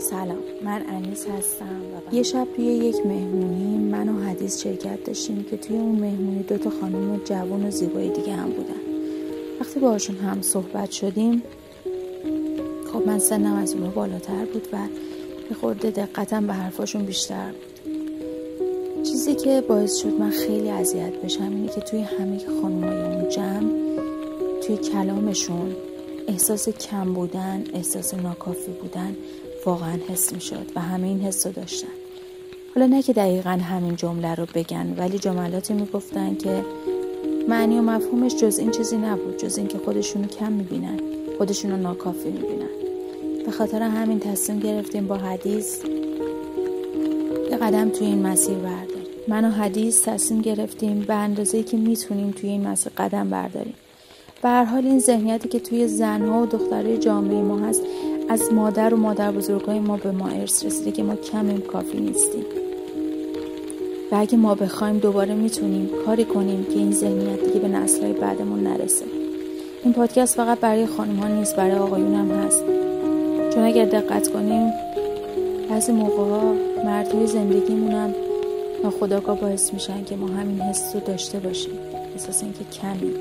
سلام، من انیس هستم و یه شب توی یک مهمونی من و حدیث شرکت داشتیم که توی اون مهمونی 2 خانم جوان و زیبای دیگه هم بودن. وقتی باهاشون هم صحبت شدیم، خب من سنم از اونها بالاتر بود و یه خورده دقتم به حرفاشون بیشتر بود. چیزی که باعث شد من خیلی اذیت بشم اینه که توی همه خانمای اون جمع توی کلامشون احساس کم بودن، احساس ناکافی بودن واقعا حس می شد و همه این حس رو داشتن. حالا نه که دقیقا همین جمله رو بگن، ولی جملاتی می گفتن که معنی و مفهومش جز این چیزی نبود، جز این که خودشونو کم می بینن، خودشونو ناکافی می بینن. به خاطر همین تصمیم گرفتیم با حدیث یه قدم توی این مسیر برداریم. من و حدیث تصمیم گرفتیم به اندازه‌ای که میتونیم توی این مسیر قدم برداریم. به هر حال این ذهنیتی که توی زنها و دخترای جامعه ما هست از مادر و مادر بزرگای ما به ما ارث رسیده که ما کمیم، کافی نیستیم. و اگه ما بخوایم دوباره میتونیم کاری کنیم که این ذهنیت دیگه به نسل‌های بعدمون نرسه. این پادکست فقط برای خانم‌ها نیست، برای آقایون هم هست. چون اگر دقت کنیم بعضی موقع‌ها مردهای زندگیمون هم ناخودآگاه باعث میشن که ما همین حس رو داشته باشیم، احساس اینکه کمیم.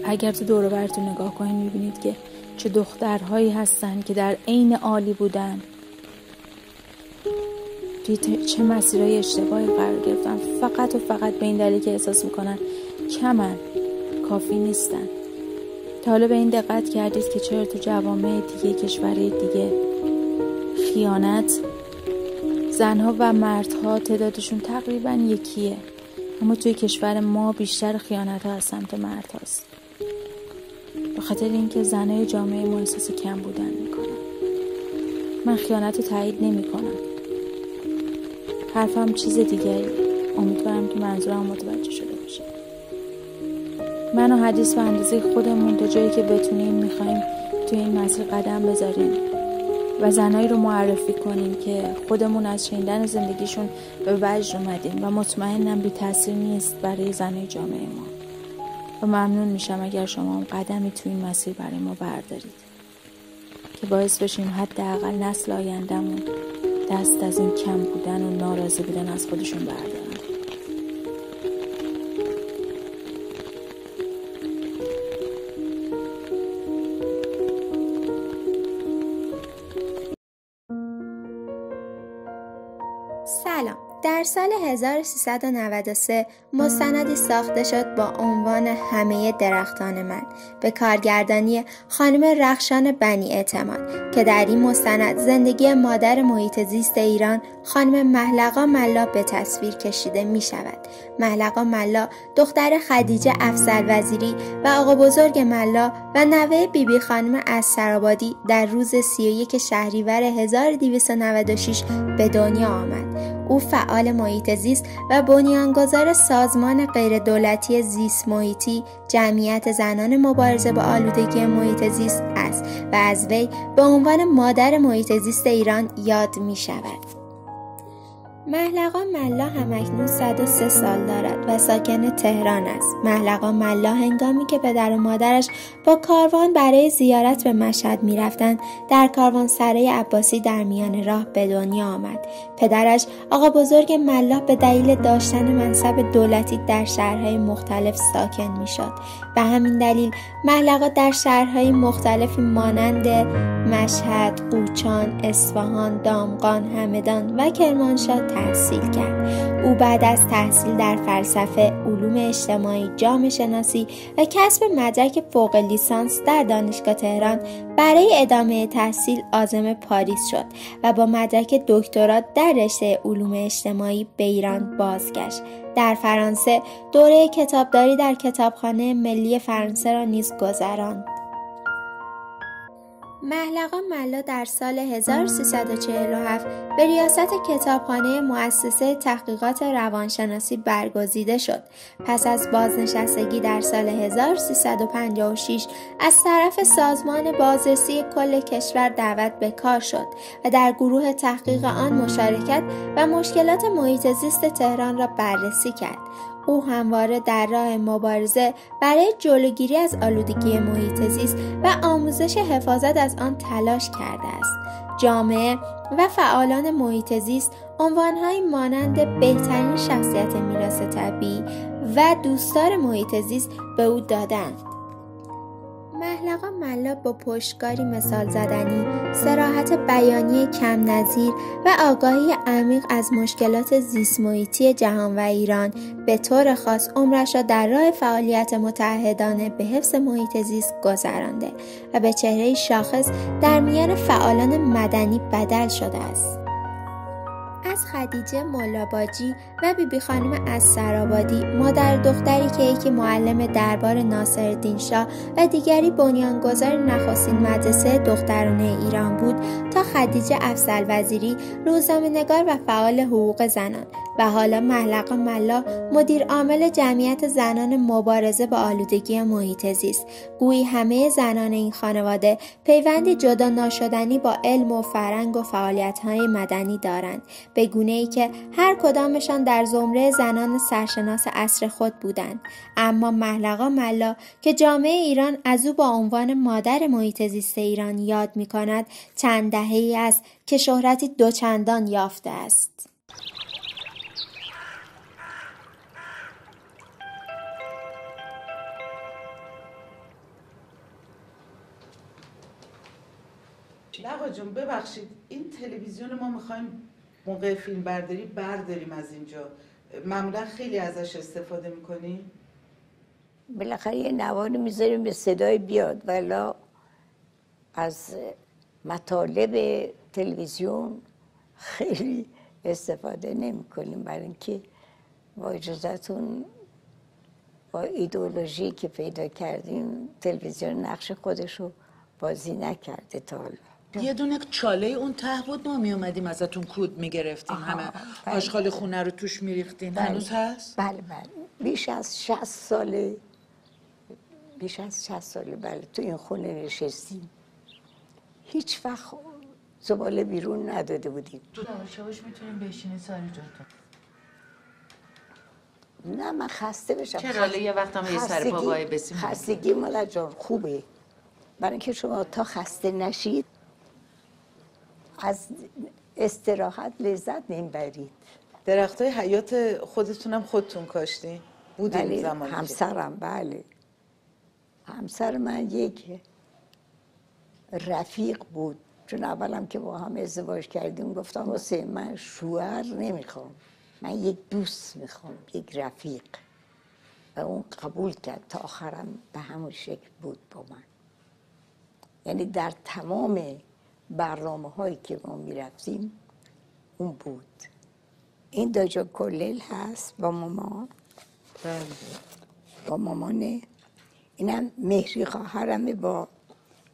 اگر تو دور و برتون نگاه کنید میبینید که چه دخترهایی هستن که در عین عالی بودن توی چه مسیرهای اشتباهی قرار گرفتن، فقط و فقط به این دلیل که احساس میکنن کمن، کافی نیستن. تا حالا به این دقت کردید که چرا تو جوامع دیگه، کشورهای دیگه خیانت زنها و مردها تعدادشون تقریبا یکیه، اما توی کشور ما بیشتر خیانت ها از سمت مرد هاست، به خاطر اینکه زنای جامعه ما احساس کم بودن میکنن. من خیانت رو تایید نمی کنم، حرفم چیز دیگری. امیدوارم که منظورم متوجه شده باشه. من و حدیث به اندازه خودمون تا جایی که بتونیم میخوایم توی این مسیر قدم بذاریم و زنایی رو معرفی کنیم که خودمون از شنیدن زندگیشون به وجد اومدیم و مطمئنم بی تاثیر نیست برای زنای جامعه ما. و ممنون میشم اگر شما هم قدمی توی این مسیر برای ما بردارید که باعث بشیم حداقل نسل آینده‌مون دست از این کم بودن و ناراضی بودن از خودشون بردارن. سلام. در سال 1393 مستندی ساخته شد با عنوان همه درختان من به کارگردانی خانم رخشان بنی اعتماد که در این مستند زندگی مادر محیط زیست ایران خانم محلقا ملا به تصویر کشیده می شود. محلقا ملا دختر خدیجه افضل وزیری و آقا بزرگ ملا و نوه بیبی خانم اسدآبادی در روز 31 شهریور 1296 به دنیا آمد. او فعال محیط زیست و بنیانگذار سازمان غیردولتی زیست محیطی جمعیت زنان مبارزه با آلودگی محیط زیست است و از وی به عنوان مادر محیط زیست ایران یاد می شود. محلقا ملا همکنون 103 سال دارد و ساکن تهران است. محلقا ملا هنگامی که پدر و مادرش با کاروان برای زیارت به مشهد می رفتند در کاروانسرای عباسی در میان راه به دنیا آمد. پدرش آقا بزرگ ملا به دلیل داشتن منصب دولتی در شهرهای مختلف ساکن می شد. به همین دلیل محلقا در شهرهای مختلفی مانند مشهد، قوچان، اصفهان، دامغان، همدان و کرمانشاه تحصیل کرد. او بعد از تحصیل در فلسفه، علوم اجتماعی، جامعه شناسی و کسب مدرک فوق لیسانس در دانشگاه تهران برای ادامه تحصیل عازم پاریس شد و با مدرک دکترا در رشته علوم اجتماعی به ایران بازگشت. در فرانسه دوره کتابداری در کتابخانه ملی فرانسه را نیز گذراند. محلقا ملا در سال 1347 به ریاست کتابخانه مؤسسه تحقیقات روانشناسی برگزیده شد. پس از بازنشستگی در سال 1356 از طرف سازمان بازرسی کل کشور دعوت به کار شد و در گروه تحقیق آن مشارکت و مشکلات محیط زیست تهران را بررسی کرد. او همواره در راه مبارزه برای جلوگیری از آلودگی محیط زیست و آموزش حفاظت از آن تلاش کرده است. جامعه و فعالان محیط زیست عنوانهایی مانند بهترین شخصیت میراث طبیعی و دوستدار محیط زیست به او دادند. محلقا ملا با پشتکاری مثال زدنی، صراحت بیانی کم نظیر و آگاهی عمیق از مشکلات زیست محیطی جهان و ایران به طور خاص عمرش را در راه فعالیت متعهدانه به حفظ محیط زیست گذرانده و به چهره شاخص در میان فعالان مدنی بدل شده است. از خدیجه ملاباجی و بیبی خانم از سرابادی، مادر دختری که یکی معلم دربار ناصرالدین شاه و دیگری بنیانگذار نخستین مدرسه دخترانه ایران بود، تا خدیجه افضل وزیری، روزنامه‌نگار و فعال حقوق زنان، و حالا محلقا ملا، مدیر عامل جمعیت زنان مبارزه با آلودگی محیط زیست. گویی همه زنان این خانواده پیوندی جدا ناشدنی با علم و فرهنگ و فعالیت‌های مدنی دارند، به گونه‌ای که هر کدامشان در زمره زنان سرشناس عصر خود بودند. اما محلقا ملا که جامعه ایران از او با عنوان مادر محیط زیست ایران یاد می‌کند، چند دهه‌ای است که شهرتی دوچندان یافته است. لقا جون ببخشید، این تلویزیون ما میخوایم موقع فیلم برداری برداریم از اینجا، معمولا خیلی ازش استفاده میکنیم؟ بالاخره یه نواری میذاریم به صدای بیاد، ولی از مطالب تلویزیون خیلی استفاده نمی کنیم، برای اینکه با اجازهتون با ایدئولوژی که پیدا کردیم تلویزیون نقش خودشو بازی نکرده تا حالا. یه دونه چاله اون ته بود، ما میومدیم ازتون کود میگرفتیم، همه آشغال خونه رو توش میریختین. بله. هنوز هست؟ بله بیش از 60 ساله بله تو این خونه نشستیم، هیچ وقت زباله بیرون نداده بودیم. یواش میتونیم بشینید سر جاتون. نه من خسته بشم. چرا یه وقت هم یه سر پا وای بسیم. خستگی مادر جان خوبه، برای اینکه شما تا خسته نشید از استراحت لذت نمیبرید. درختای حیات خودتونم خودتون کاشتین؟ بودین بله، زمانی همسرم بله. همسر من یک رفیق بود، چون اولم که با هم ازدواج کردیم گفتم واسه من شوهر نمیخوام، من یک دوست میخوام، یک رفیق، و اون قبول کرد. تا آخرم به همون شکل بود با من. یعنی در تمام برنامه هایی که ما میرفتیم اون بود. این داجا کلل هست با مامان، با مامانه. اینم مهری خواهرمه با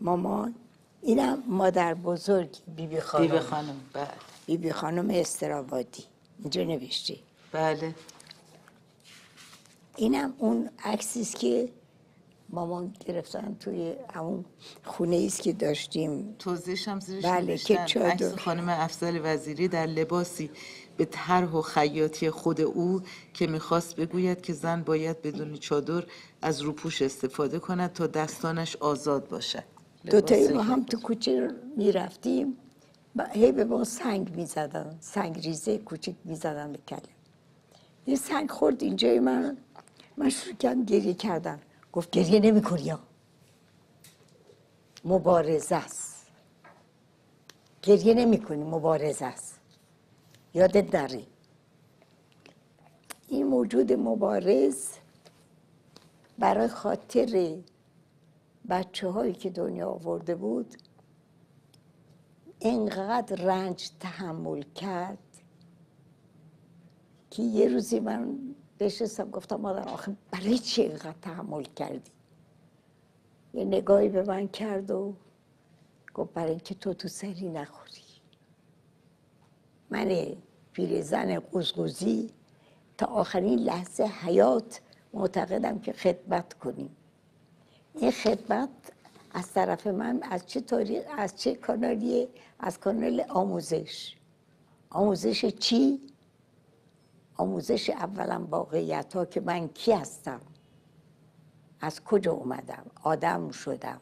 مامان. اینم مادر بزرگ بیبی خانم. بله. بیبی خانم استرابادی اینجا نوشته. بله. اینم اون عکسیست که مامان گرفتن توی همون خونه ایست که داشتیم. توضیحش هم زیرش بله که عکس خانم افضل وزیری در لباسی به طرح و خیاطی خود او که میخواست بگوید که زن باید بدون چادر از روپوش استفاده کند تا دستانش آزاد باشد. دوتایی با هم تو کوچه میرفتیم، هی به ما سنگ میزدن، سنگ ریزه کوچک میزدن به کلم. یه سنگ خورد اینجای من شروع کردم گریه کردن. گفت گریه نمی کنی یا مبارزه است، گریه نمی کنی مبارزه است، یادت نره. این موجود مبارز برای خاطر بچه هایی که دنیا آورده بود اینقدر رنج تحمل کرد که یه روزی من نشستم گفتم مادر آخه برای چی اینقدر تحمل کردی؟ یه نگاهی به من کرد و گفت برای اینکه تو سری نخوری. من پیرزن قزقزی تا آخرین لحظه حیات معتقدم که خدمت کنیم. این خدمت از طرف من از چه تاریخ، از چه کانالیه؟ از کانال آموزش. آموزش چی؟ آموزش اولا واقعیت ها که من کی هستم، از کجا اومدم، آدم شدم.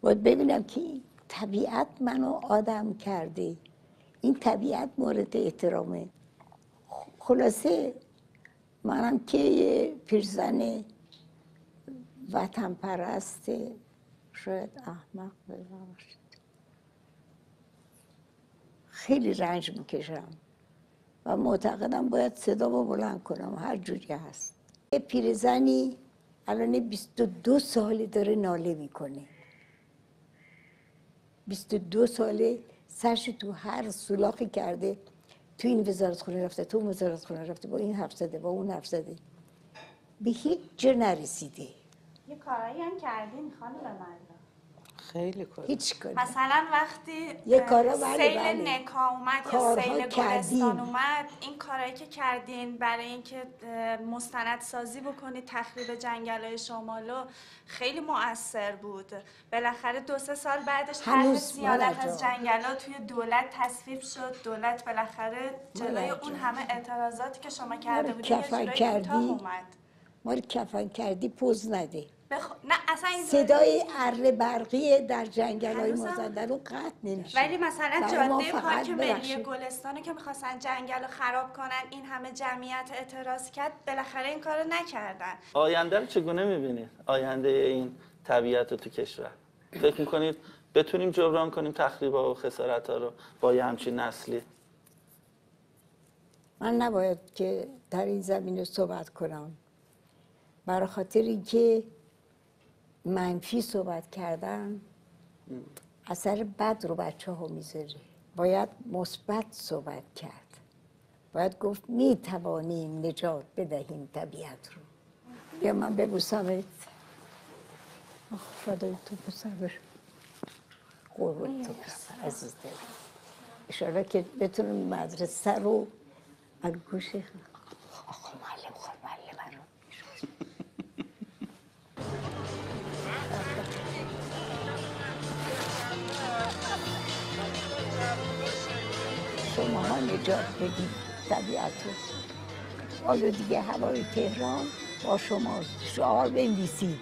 باید ببینم که طبیعت منو آدم کرده، این طبیعت مورد احترامه. خلاصه منم که یه پیرزن وطن پرست، شاید احمق ببخشید، خیلی رنج میکشم و معتقدم باید صدامو بلند کنم هر جوری هست. یه پیرزنی الان 22 ساله داره ناله میکنه، 22 ساله سرش تو هر سولاخی کرده، تو این وزارت خونه رفته، تو اون وزارت خونه رفته، با این حرف زده، با اون حرف زده، به هیچ جا نرسیده. یه کارایی هم کردین خانم ملا؟ خیلی کار. هیچ کاری. مثلا وقتی سیل نکا اومد یا سیل گلستان اومد، این کارایی که کردین برای اینکه مستند سازی بکنید تخریب جنگل‌های شمالو خیلی مؤثر بود. بالاخره 2-3 سال بعدش طرح زیادت از جنگل‌ها توی دولت تصویب شد. دولت بالاخره جلوی اون همه اعتراضاتی که شما کرده بودید یه جورایی کوتاه اومد. ما کفن کردی پوز نده. نه اصلا این صدای اره برقی در جنگل‌های مازندران رو قطع نمیشه. ولی مثلا جاده پارک ملی گلستانو که می‌خواستن جنگل رو خراب کنن، این همه جمعیت اعتراض کرد، بالاخره این کارو نکردن. آینده رو چگونه می‌بینید؟ آینده این طبیعت رو تو کشور فکر می‌کنید بتونیم جبران کنیم تخریب‌ها و خسارت‌ها رو با یه همچین نسلی؟ من نباید که در این زمینه صحبت کنم، برای خاطر اینکه منفی صحبت کردن اثر بد رو بچه‌ها میذاره. باید مثبت صحبت کرد، باید گفت میتوانیم نجات بدهیم طبیعت رو. بیا من ببوسمت. فدای تو پسر، قربون تو پسر عزیز دلم. اشاره که بتونم مدرسه رو از گوش آقا معلم رو شما ها نجات بدید طبیعت رو. حالا دیگه هوای تهران با شماست. شعار بنویسید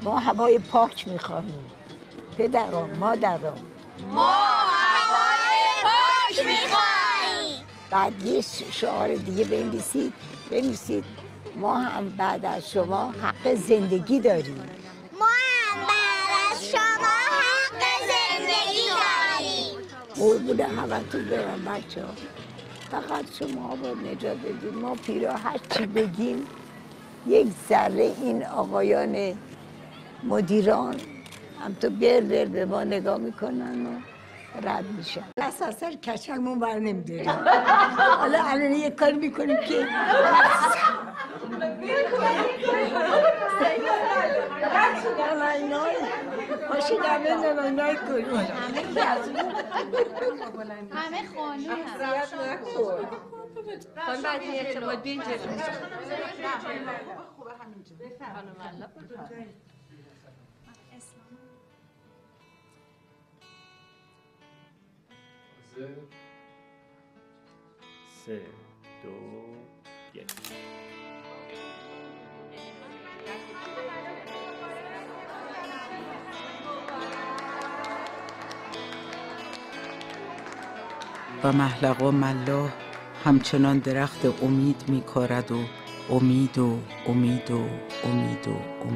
ما هوای پاک میخواهیم. پدران، مادران، ما هوای پاک میخواهیم. بعد یه شعار دیگه بنویسید ما هم بعد از شما حق زندگی داریم. ما هم بعد از شما حق زندگی داریم. قربون همتون برم بچه ها. فقط شما باید نجات بدید. ما پیرا هر چی بگیم یک ذره این آقایان مدیران هم تو بر به ما نگاه میکنن و رد میشن. اساسا کچلمون بر نمیداریم. حالا الان یه کار میکنیم که باشید همه نماینای کنیم. همه خانه خانم بعدی اعتماد بین جلوش خوبه همینجا خانم الله 3 2 1 و محلقا ملاح همچنان درخت امید می‌کارد و امید و امید و امید و امید.